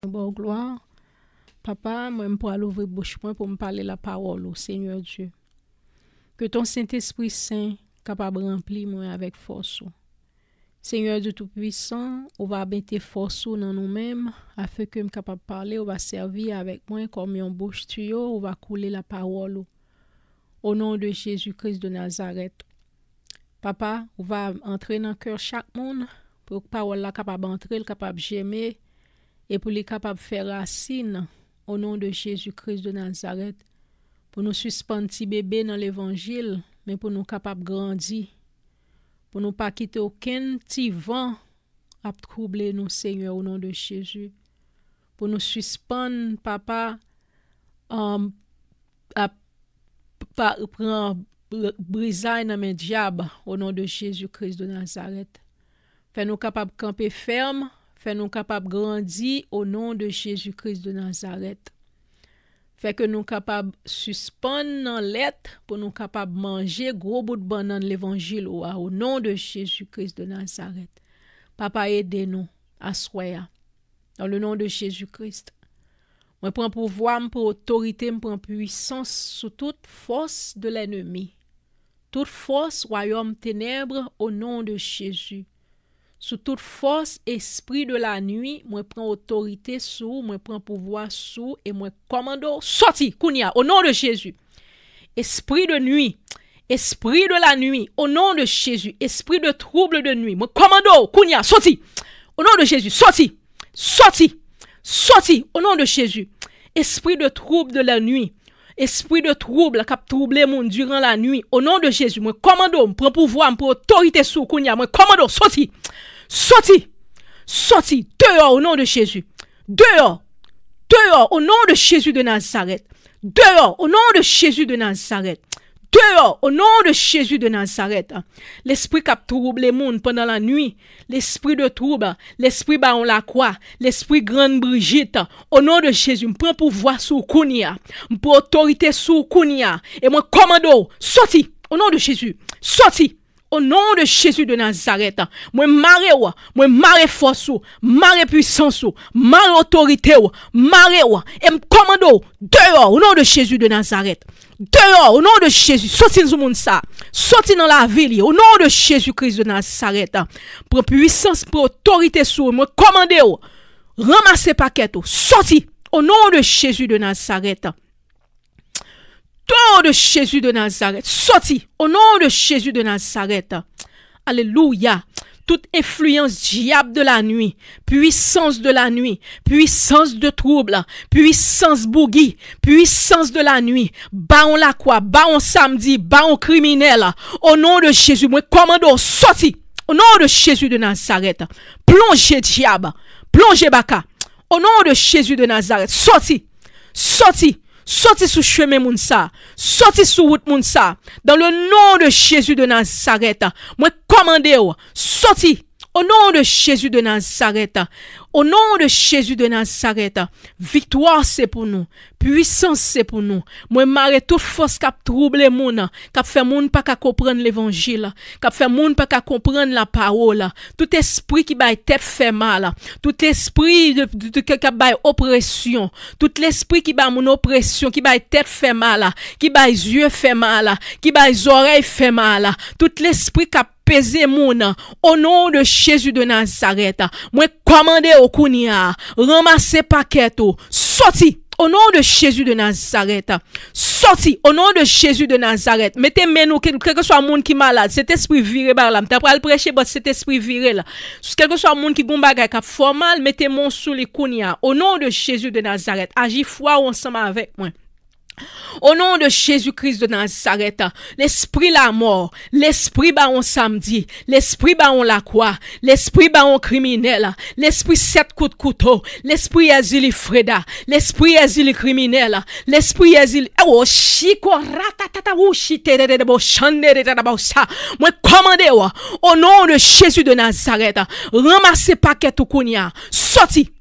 Bon, gloire. Papa, moi, je peux ouvrir bouche pour me parler la parole au Seigneur Dieu. Que ton Saint-Esprit Saint capable de remplir moi avec force. Seigneur Dieu Tout-Puissant, on va mettre force dans nous-mêmes afin que nous capable de parler, on va servir avec moi comme un bouche tuyau, on va couler la parole. Au nom de Jésus-Christ de Nazareth. Papa, on va entrer dans le cœur chaque monde pour que la parole là capable d'entrer, capable de gémer et pour les capable de faire racine au nom de Jésus-Christ de Nazareth. Pour nous suspendre petit bébé dans l'évangile, mais pour nous capable de grandir. Pour nous pas quitter aucun petit vent à troubler nous, Seigneur, au nom de Jésus. Pour nous suspendre, Papa, à prendre brisaille dans mes diables au nom de Jésus-Christ de Nazareth. Fais-nous capables de camper ferme, fais-nous capables de grandir au nom de Jésus-Christ de Nazareth. Fait que nous capables suspendre dans l'être pour nous capables manger gros bout de banane l'évangile au nom de Jésus-Christ de Nazareth. Papa, aidez-nous à soya dans le nom de Jésus-Christ. Moi prends pouvoir, pour autorité, je prends puissance sous toute force de l'ennemi. Toute force royaume ténèbres au nom de Jésus. Sous toute force, esprit de la nuit, moi prends autorité sous, moi prends pouvoir sous, et moi commando, sorti, kounia, au nom de Jésus. Esprit de nuit, esprit de la nuit, au nom de Jésus, esprit de trouble de nuit, moi commando, kounia, sorti, au nom de Jésus, sorti, sorti, sorti, au nom de Jésus. Esprit de trouble de la nuit, esprit de trouble qui a troublé moun durant la nuit, au nom de Jésus, moi commando, prends pouvoir, pour autorité sous, kounia, moi commando, sorti. Sorti, sorti, dehors au nom de Jésus. Dehors, dehors au nom de Jésus de Nazareth. Dehors au nom de Jésus de Nazareth. Dehors au nom de Jésus de Nazareth. L'esprit qui a troublé le monde pendant la nuit, l'esprit de trouble, l'esprit baron la croix, l'esprit grande Brigitte, au nom de Jésus, me prend pouvoir sous Kounia, me prend autorité sous Kounia, et moi commando, sorti, au nom de Jésus, sorti. Au nom de Jésus de Nazareth, moi marre force, marre puissance, marre autorité, marre et me commando dehors au nom de Jésus de Nazareth. Dehors au nom de Jésus, sorti dans le monde ça, sorti dans la ville au nom de Jésus-Christ de Nazareth. Pour puissance, pour autorité sur moi commandez, ramassez paquet, sorti au nom de Jésus de Nazareth. Au nom de Jésus de Nazareth, sorti au nom de Jésus de Nazareth. Alléluia. Toute influence diable de la nuit, puissance de la nuit, puissance de trouble, puissance bougie, puissance de la nuit, baon la croix, baon samedi, baon criminel, au nom de Jésus, moi commando, sorti au nom de Jésus de Nazareth. Plongez diable, plongez baka, au nom de Jésus de Nazareth, sorti, sorti. Sorti sous chemin mounsa, sorti sous route mounsa, dans le nom de Jésus de Nazareth, moi commandez, sorti, au nom de Jésus de Nazareth, au nom de Jésus de Nazareth, victoire c'est pour nous, puissance c'est pour nous, moi marre toute force qui a troublé moun, qui a fait moun pas qu'à comprendre l'évangile, qui a fait moun pas qu'à comprendre la parole, tout esprit qui baille tête fait mal, tout esprit qui baille oppression, tout l'esprit qui baille mon oppression, qui baille tête fait mal, qui baille yeux fait mal, qui baille oreilles fait mal, tout l'esprit qui a pesé moun, au nom de Jésus de Nazareth, moi commandez au kounia, ramassez paquet, sorti. Au nom de Jésus de Nazareth, sorti au nom de Jésus de Nazareth. Mettez nous quel que soit monde qui malade, cet esprit viré par là. T'as pas le prêcher but cet esprit viré là. Quel que soit monde qui gon bagay ka formal, mettez mon sous les kounia. Au nom de Jésus de Nazareth, agis foi ensemble avec moi. Au nom de Jésus-Christ de Nazareth, l'esprit la mort, l'esprit baron samedi, l'esprit baron la croix, l'esprit baron criminel, l'esprit 7 coups de couteau, l'esprit asile Freda, l'esprit asile criminel, l'esprit asile oh chico ratatata ou chite de bo chande de bossa. Moi commandez au nom de Jésus de Nazareth, ramassez paquet tout kounia, sorti.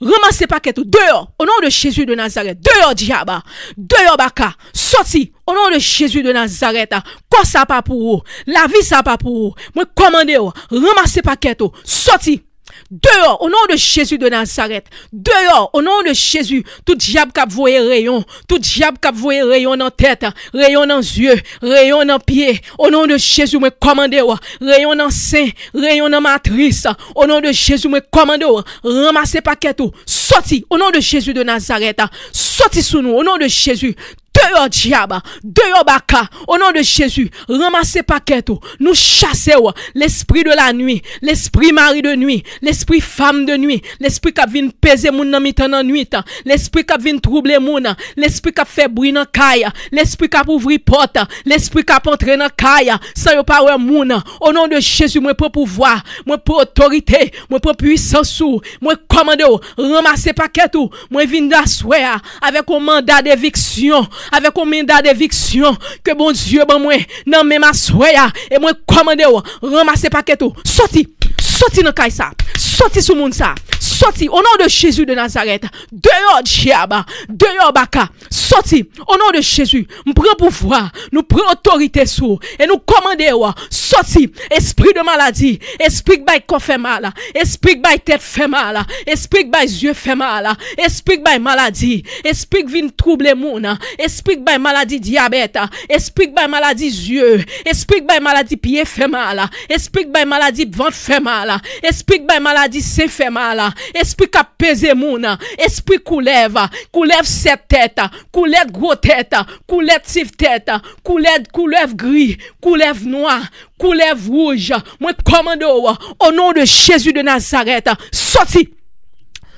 Ramassez paquet dehors, au nom de Jésus de Nazareth, dehors diable, dehors baka, sorti, au nom de Jésus de Nazareth, quoi ça pas pour vous, la vie ça pas pour vous, moi commandez, ramassez paquet, sorti, Dehors, au nom de Jésus de Nazareth. Dehors, au nom de Jésus. Tout diable qui a voyé rayon. Tout diable qui a voyé rayon dans tête. Rayon dans yeux. Rayon dans pied. Au nom de Jésus, me commande. Rayon dans sein. Rayon dans matrice. Au nom de Jésus, me commande. Ramassez paquet tout. Sorti. Au nom de Jésus de Nazareth. Sorti sous nous. Au nom de Jésus. Dehors diable, dehors baka, au nom de Jésus, ramassez paquet tout, nous chassez l'esprit de la nuit, l'esprit mari de nuit, l'esprit femme de nuit, l'esprit qui vient peser moun nan mitan nan nuit, l'esprit qui vient troubler moun, l'esprit qui fait bruit dans caille, l'esprit qui ouvrir porte, l'esprit qui entrer dans caille, sans yo pas moun, au nom de Jésus, moi pour pouvoir, moi pour autorité, moi pour puissance sous, moi commande, ramassez paquet tout, moi vinn d'assoir avec un mandat d'éviction. Avec un mandat d'éviction que bon Dieu bon moi nan même assoya et moi commande ramasser paquet tout sorti dans caille ça sorti sous monde ça sorti au nom de Jésus de Nazareth dehors diable dehors baka sorti au nom de Jésus nous prenons pouvoir nous prenons autorité sur et nous commandons sorti esprit de maladie esprit qui bail corps fait mal esprit qui bail tête fait mal esprit qui bail yeux fait mal esprit qui bail maladie esprit qui vient troubler moun esprit qui bail maladie diabète esprit qui bail maladie yeux esprit qui bail maladie pied fait mal esprit qui bail maladie ventre fait mal esprit qui bail maladie sein fait mal esprit qui pèse moun esprit coulève cette tête coulève gros tête coulève tif tête coulève gris coulève noir coulève rouge moi commande au nom de Jésus de Nazareth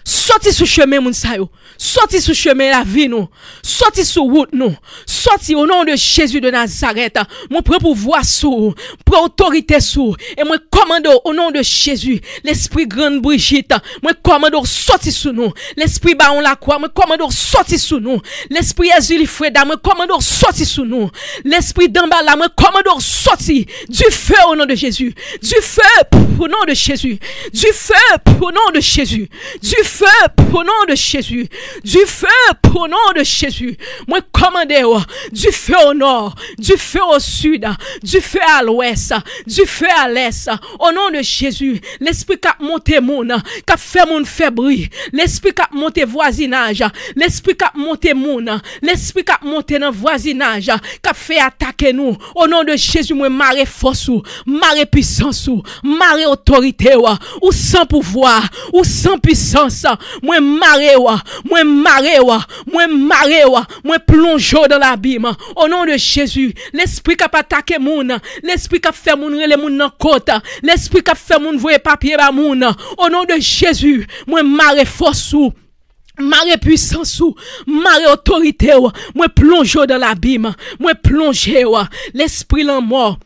sorti sous chemin moun sa yo sorti sous chemin la vie nous sorti sous route nous sorti au nom de Jésus de Nazareth moi prends pouvoir sous prends autorité sous et moi commande au nom de Jésus l'esprit grande Brigitte moi commande sorti sous nous l'esprit baron la croix moi commande sorti sous nous l'esprit Azuli Freda moi commande sorti sous nous l'esprit d'Ambala moi commande sorti du feu au nom de Jésus du feu au nom de Jésus du feu au nom de Jésus du feu au nom de Jésus du feu au nom de Jésus moi commandez du feu au nord du feu au sud du feu à l'ouest du feu à l'est au nom de Jésus l'esprit qui a monté moun qui a fait moun fait bruit l'esprit qui a monté voisinage l'esprit qui a monté moun l'esprit qui a monté dans voisinage qui a fait attaquer nous au nom de Jésus moi marre force ou marre puissance ou marre autorité ou sans pouvoir ou sans puissance moi marre moi plonge dans l'abîme au nom de Jésus l'esprit qui a attaqué moun l'esprit qui a fait moun rele moun nan côte l'esprit qui a fait moun voyer papier ba moun au nom de Jésus moi marre force ou marre puissance ou marre autorité moi plonge dans l'abîme moi plonge l'esprit la mort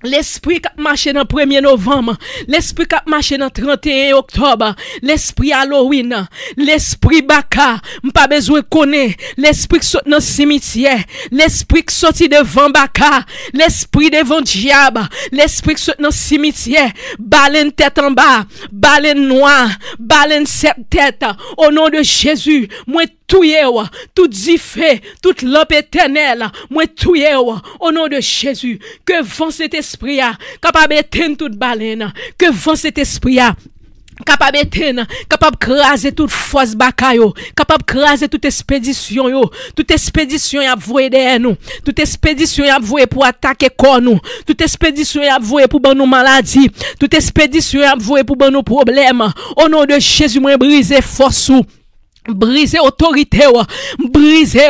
l'esprit qui marche dans 1er novembre, l'esprit qui marche dans 31 octobre, l'esprit Halloween, l'esprit Baka, m'pas besoin connaître, l'esprit qui saute dans cimetière, l'esprit qui sorti devant Baka, l'esprit devant diable, l'esprit qui saute dans cimetière, baleine tête en bas, baleine noire, baleine sept têtes, au nom de Jésus, moi touye tout fait, toute lampe éternelle, moi touye au nom de Jésus, que vent cet esprit capable d'éteindre toute baleine, que vent cet esprit capable d'éteindre, capable craser toute force bakayo, capable craser toute expédition a voué derrière nous, toute expédition a voué pour attaquer corps nous, toute expédition a voué pour ban nous maladie, toute expédition a voué pour ban nous problèmes. Au nom de Jésus, moi briser force briser autorité briser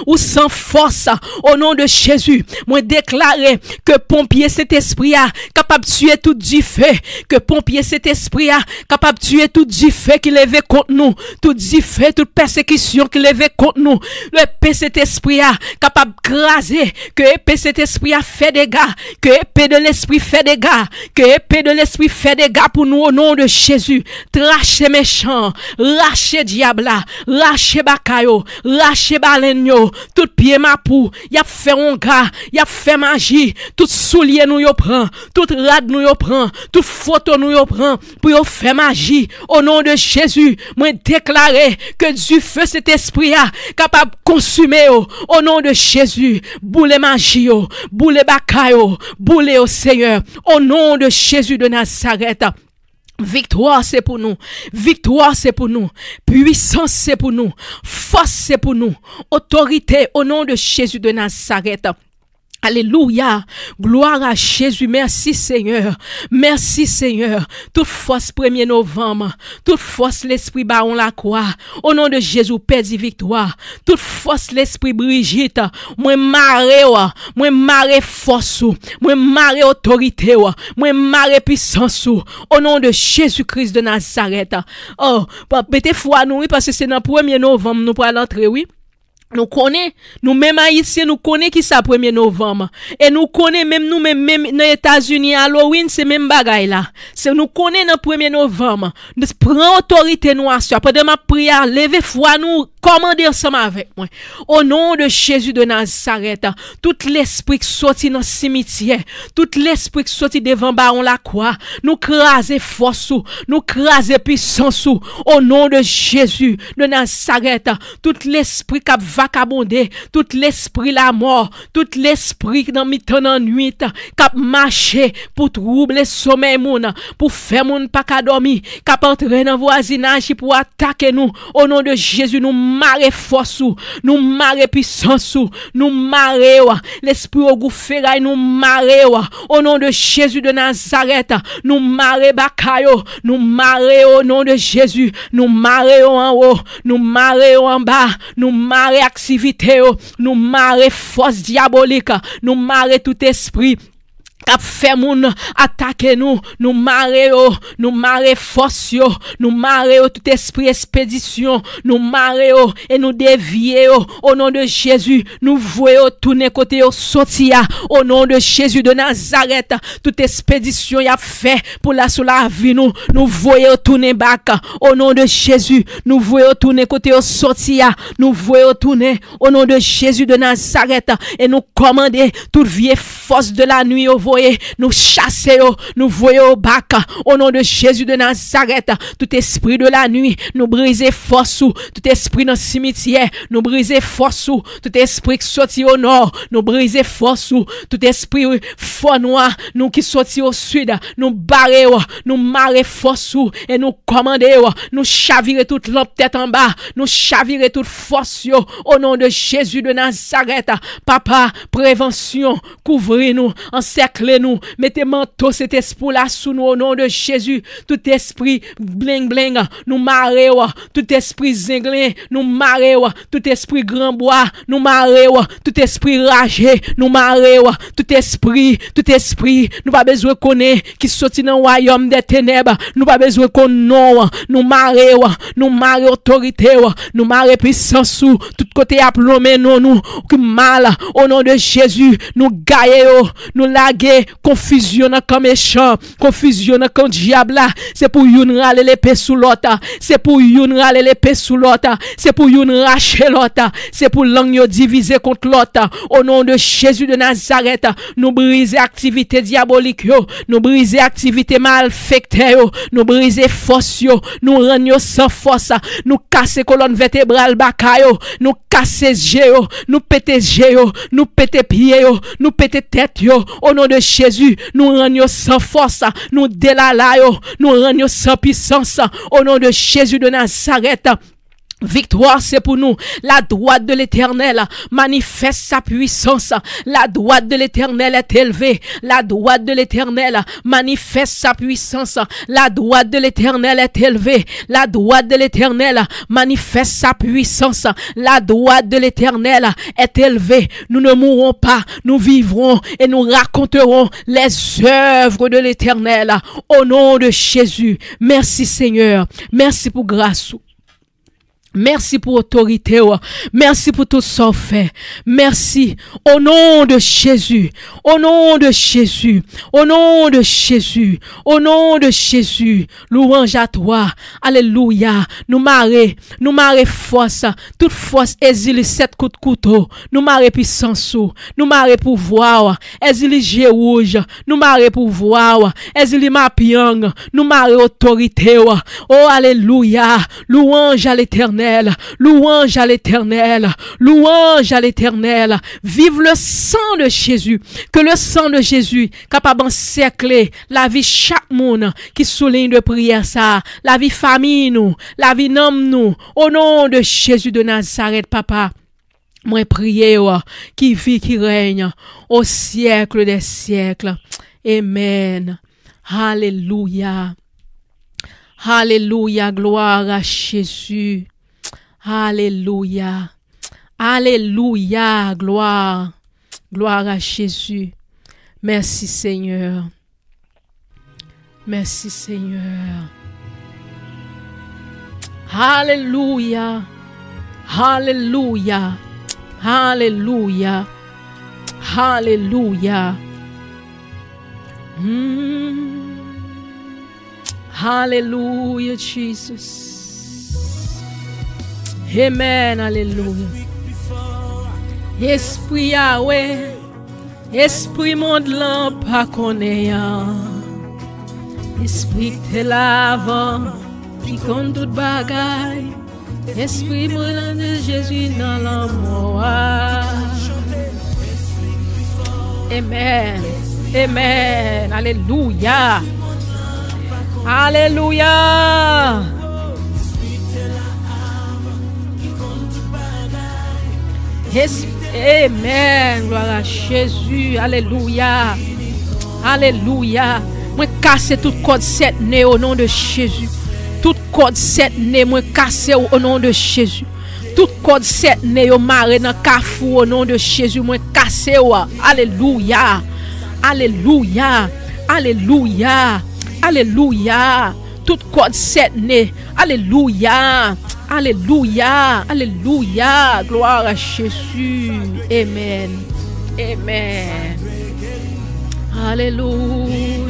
ou sans force au nom de Jésus moi déclarer que pompier cet esprit capable de tuer tout du feu que pompier cet esprit capable de tuer tout du feu qui lève contre nous tout du feu toute persécution qui lève contre nous le épée cet esprit capable de craser que épée cet esprit fait des dégâts que épée de l'esprit fait des dégâts que épée de l'esprit fait des dégâts pour nous au nom de Jésus tracher méchant racher diable lâchez bakayo, lâchez balenyo, tout pied mapou, y a fait un gars, y a fait magie, tout soulier nous yo prend, tout rad nous yo prend, tout photo nous yo prend, pour yo faire magie, au nom de Jésus, moi déclarer que du feu cet esprit capable de consumer au nom de Jésus, boule magie boule bakayo, boule au Seigneur, au nom de Jésus de Nazareth. Victoire, c'est pour nous. Victoire, c'est pour nous. Puissance, c'est pour nous. Force, c'est pour nous. Autorité, au nom de Jésus de Nazareth. Alléluia. Gloire à Jésus. Merci Seigneur. Merci Seigneur. Toute force 1er novembre. Toute force l'esprit baron la croix. Au nom de Jésus, perdit victoire. Toute force l'esprit Brigitte. Moi marre. Moi marre force. Moi marre autorité. Moi marre puissance. Au nom de Jésus-Christ de Nazareth. Oh, mettez foi nous, parce que c'est dans 1er novembre nous pour l'entrée, oui. Nous connaissons, nous même haïtiens, nous connaissons qui ça 1er novembre. Et nous connaissons même nous, même dans les États-Unis, Halloween, c'est même bagaille là. C'est nous connaissons dans 1er novembre. Nous prenons autorité nous à soi. Pendant ma prière, levez foi nous, commandez ensemble avec moi. Au nom de Jésus de Nazareth, tout l'esprit qui sorti dans le cimetière, tout l'esprit qui sorti devant baron la croix, nous craser force, nous craser puissance, au nom de Jésus de Nazareth, tout l'esprit qui vagabondé, tout l'esprit la mort, tout l'esprit dans mi-temps dans nuit, qui marché pour troubler sommeil moun, pour faire moun pas qu'à dormir, qui entrer dans voisinage pour attaquer nous, au nom de Jésus, nous marrer force, nous marrer puissance, nous marrer l'esprit au goût ferraille, nous marrer au nom de Jésus de Nazareth, nous marrer bakayo, nous marrer au nom de Jésus, nous marrer en haut, nous marrer en bas, nous marrer activité, nous marrer force diabolique, nous marrer tout esprit cap fait moun attaquer nous marrer force nous marrer tout esprit expédition, nous marrer et nous dévier au nom de Jésus, nous voyons tourner côté sortir au nom de Jésus de Nazareth, toute expédition y a fait pour la sur la vie nous voyons tourner back au nom de Jésus, nous voyons tourner côté sortir, nous voyons tourner au nom de Jésus de Nazareth et nous commander toute vieille force de la nuit au nous chasser, nous voyons au bac, au nom de Jésus de Nazareth, tout esprit de la nuit, nous briser force, tout esprit dans le cimetière, nous briser force, tout esprit qui sortit au nord, nous briser force, tout esprit fort noir, nous qui sortit au sud, nous barrer, nous marrer force, et nous commander, nous chavirer toute lampe tête en bas, nous chavirer toute force, au nom de Jésus de Nazareth, papa, prévention, couvrez-nous, encerclez-nous, mettez manteau cet esprit là sous nous au nom de Jésus, tout esprit bling bling, nous marrer, tout esprit zinglin, nous marrer, tout esprit grand bois, nous marrer, tout esprit ragé, nous marrer, tout esprit, nous pas besoin connaître qui sorti dans le royaume des ténèbres, nous pas besoin qu'on non, nous marrer autorité, nous marrer puissance, tout côté à plomber nous mal, au nom de Jésus, nous gailler, nous laguer, confusion comme méchant, confusion comme diable là, c'est pour yon râler l'épée sous l'autre, c'est pour yon râler l'épée sous l'autre, c'est pour yon racher l'autre, c'est pour langue diviser contre l'autre, au nom de Jésus de Nazareth, nous briser activité diabolique, nous briser activité malfectée, nous briser force, nous rendre sans force, nous casser colonne vertébrale bakayo, nous casser yeux, nous péter yeux, nous péter pieds, nous péter tête, au nom de Jésus, nous rendons sans force, nous délalayons, nous rendons sans puissance, au nom de Jésus de Nazareth. Victoire, c'est pour nous. La droite de l'Éternel manifeste sa puissance. La droite de l'Éternel est élevée. La droite de l'Éternel manifeste sa puissance. La droite de l'Éternel est élevée. La droite de l'Éternel manifeste sa puissance. La droite de l'Éternel est élevée. Nous ne mourrons pas. Nous vivrons et nous raconterons les œuvres de l'Éternel. Au nom de Jésus. Merci Seigneur. Merci pour grâce. Merci pour autorité, merci pour tout ça fait. Merci au nom de Jésus, au nom de Jésus, au nom de Jésus, au nom de Jésus. Louange à toi, alléluia. Nous marrer force, toute force exile 7 coups de couteau. Nous marrer puissance, nous marrer pouvoir, exile G rouge, nous marrer pouvoir, exile Mapiang, nous marrer autorité. Oh alléluia, louange à l'Éternel. l'Éternel. Louange à l'Éternel. Louange à l'Éternel. Vive le sang de Jésus. Que le sang de Jésus capable d'encercler la vie chaque monde qui souligne de prière ça. La vie famille nous. La vie homme nous. Au nom de Jésus de Nazareth, papa. Moi prier qui vit, qui règne au siècle des siècles. Amen. Alléluia. Alléluia. Gloire à Jésus. Alléluia. Alléluia. Gloire. Gloire à Jésus. Merci Seigneur. Merci Seigneur. Alléluia. Alléluia. Alléluia. Alléluia. Hallelujah, Jesus. Amen. Alléluia. Esprit Yahweh, Esprit monde là pas connaît. Esprit te lave, qui compte toute bagaille. Esprit brûlant de Jésus dans l'amour. Amen. Amen. Alléluia. Alléluia. Amen. Gloire à Jésus. Alléluia. Alléluia. Moi casser toute code 7 né au nom de Jésus. Toute code 7 né moi casser au nom de Jésus. Toute code 7 né yo maré dans kafou au nom de Jésus moi casser ou. Alléluia. Alléluia. Alléluia. Alléluia. Toute code 7 né. Alléluia. Alléluia. Alléluia. Gloire à Jésus. Amen. Amen. Alléluia.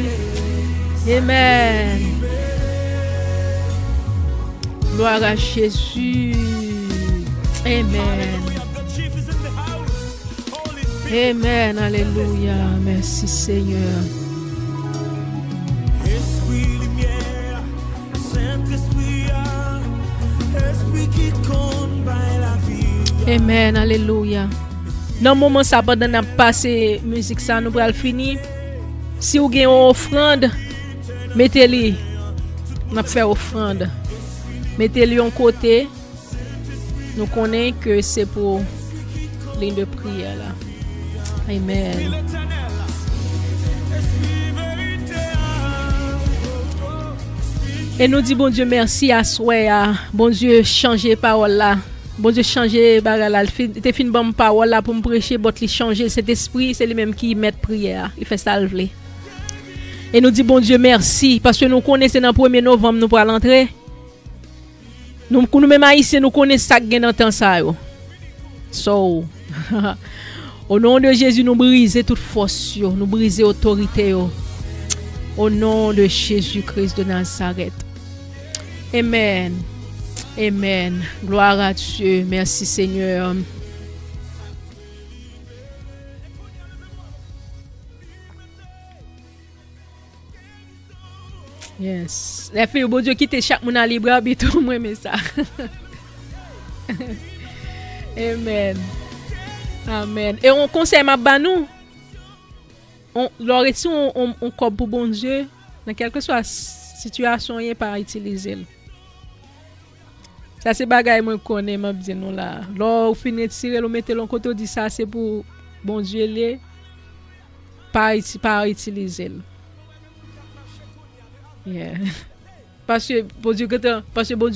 Amen. Gloire à Jésus. Amen. Amen. Alléluia. Merci Seigneur. Amen. Alléluia. Dans le moment ça pendant n'a passé musique ça nous pral fini. Si vous avez une offrande, mettez-le. On a fait offrande. Mettez-le en côté. Nous connaissons que c'est pour ligne de prière là. Amen. Et nous disons bon Dieu merci à soi. Bon Dieu changer parole là. Bon Dieu changer bagarre là. T'es fin bonne parole là pour me prêcher, bot li changer cet esprit, c'est lui même qui met prière. Il fait ça le vle. Et nous disons bon Dieu merci parce que nous connaissons dans 1er novembre nous pour l'entrer. Nous même haïtiens nous connaissons ça gain dans temps ça yo. So au nom de Jésus nous briser toute force yo, nous briser autorité yo. Au nom de Jésus-Christ de Nazareth. Amen. Amen. Gloire à Dieu. Merci Seigneur. Yes. Les filles, bon Dieu, quitte chaque monde à libre arbitre, moi mais ça. Amen. Amen. Et on conseille ma banou. On comme pour bon Dieu, dans quelque soit situation, il pas utiliser. Ça c'est bagaille moi connais m'a dit nous là. Lors finir tirer le mettre l'on côté dit ça c'est pour bon Dieu les pas utiliser. Yeah. Parce que bon Dieu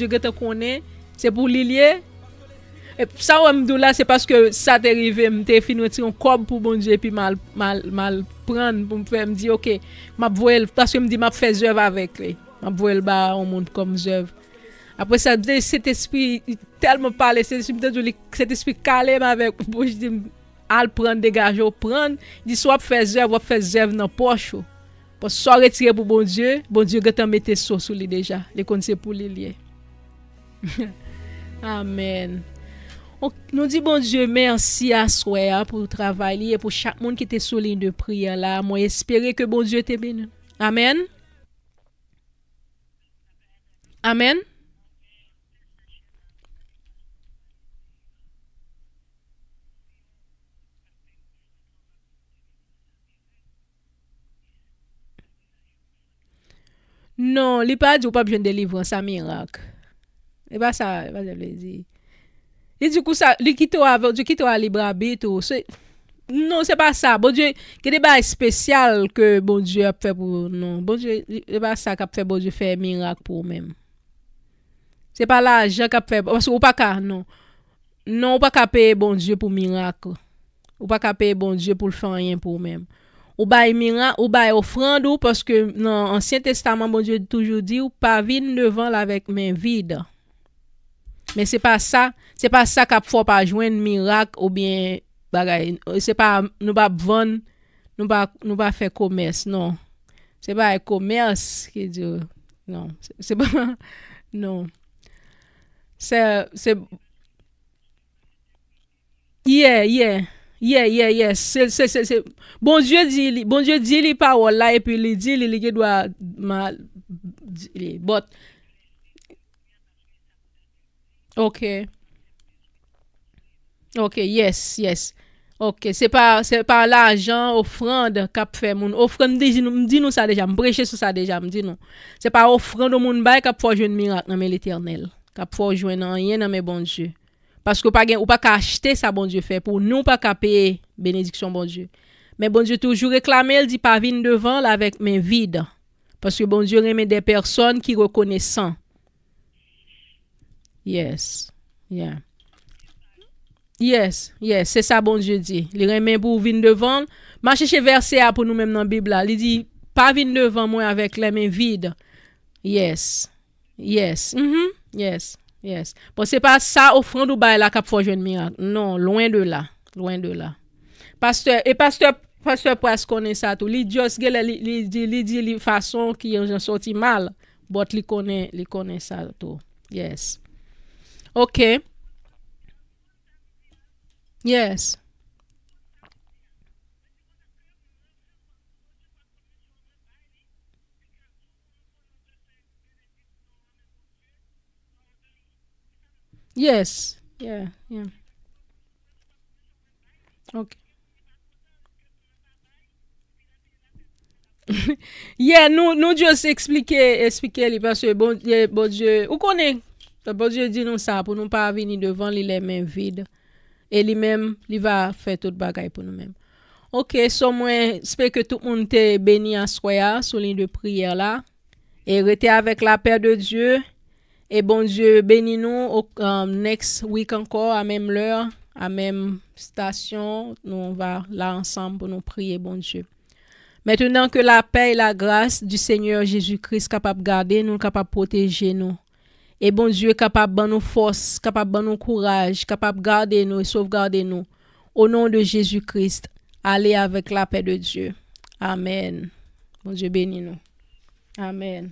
que connaît, c'est pour lilier. Et ça on me là c'est parce que ça t'est arrivé m'était fin retirer un corps pour bon Dieu puis mal prendre pour me faire me dire OK, m'a voyer parce que me dit m'a faire œuvre avec lui. M'a voyer ba on monde comme œuvre. Après ça cet esprit tellement parler cet esprit calé avec bouche dit al prendre dégager prendre dit soit faire œuvre dans poche. Pour soit retirer pour bon Dieu que t'en mettre sous lui déjà. Les connaissez pour lui lier. Amen. Nous dit bon Dieu merci à soi pour le travail et pour chaque monde qui était sur ligne de prière là. Moi espérer que bon Dieu te bénisse. Amen. Amen. Non, il pas dit ou pas besoin de délivrance, ça miracle. Et pas ça, pas ça veut dire. Et du coup, ça, lui qui t'a Dieu qui t'a libre arbitre, non, c'est pas ça. Bon Dieu, il y a des bails spéciaux que bon Dieu a fait pour non. Bon Dieu, c'est pas ça qu'a fait bon Dieu faire miracle pour même. C'est pas l'argent qu'a fait parce que ou pas qu'à non. Non, ou pas qu'à payer bon Dieu pour miracle. Ou pas qu'à payer bon Dieu pour le faire rien pour même. Ou bail miracle, ou bail offrande ou parce que dans l'Ancien Testament bon Dieu toujours dit ou pas vine devant là avec main vide. Mais c'est pas ça qu'a faut pas joindre miracle ou bien bagay. C'est pas nous pas vendre, nous pas faire commerce, non. C'est pas un commerce qui dit non, c'est pas non. C'est yeah. C'est bon Dieu dit les paroles là et puis il dit il doit but OK. OK, yes. OK, c'est pas l'argent offrande qu'a fait moun. Offrande dit nous ça déjà, m'prêcher sur ça déjà, me dit non. C'est pas offrande au moun bay qu'a faut joindre miracle dans l'Éternel, qu'a faut joindre rien dans mes bon Dieu. Parce que ou pas qu'à acheter ça bon Dieu fait pour nous pas qu'à payer bénédiction bon Dieu. Mais bon Dieu toujours réclamer, il dit pas vinn devant là avec main vide. Parce que bon Dieu remet des personnes qui reconnaissant. Yes. Yeah. Yes, c'est ça bon Dieu dit. Il remet pour venir devant. Ma chercher verset pour nous même dans la Bible là. Il dit pas venir devant moi avec les mains vides. Yes. Yes. Bon c'est pas ça offrande ou bail là qu'a faut jeune miracle. Non, loin de là. Pasteur presque connaît ça tout. Il juste il dit façon qui en sorti mal. But il connaît ça tout. Yes. OK. Yes. Yes. Yeah. OK. Yeah, nous juste expliquer parce que bon Dieu, ou connaît bon Dieu dit nous ça pour nous pas venir devant les mains vides et lui-même il va faire toute bagaille pour nous-mêmes. OK, so moi j'espère que tout le monde te béni à soya sur ligne de prière là et rester avec la paix de Dieu et bon Dieu bénis nous au next week encore à même l'heure, à même station, nous on va là ensemble pour nous prier bon Dieu. Maintenant que la paix et la grâce du Seigneur Jésus-Christ capable de garder nous, capable de protéger nous. Et bon Dieu capable de nous force, capable de nous courage, capable de garder nous et sauvegarder nous. Au nom de Jésus-Christ, allez avec la paix de Dieu. Amen. Bon Dieu bénis nous. Amen.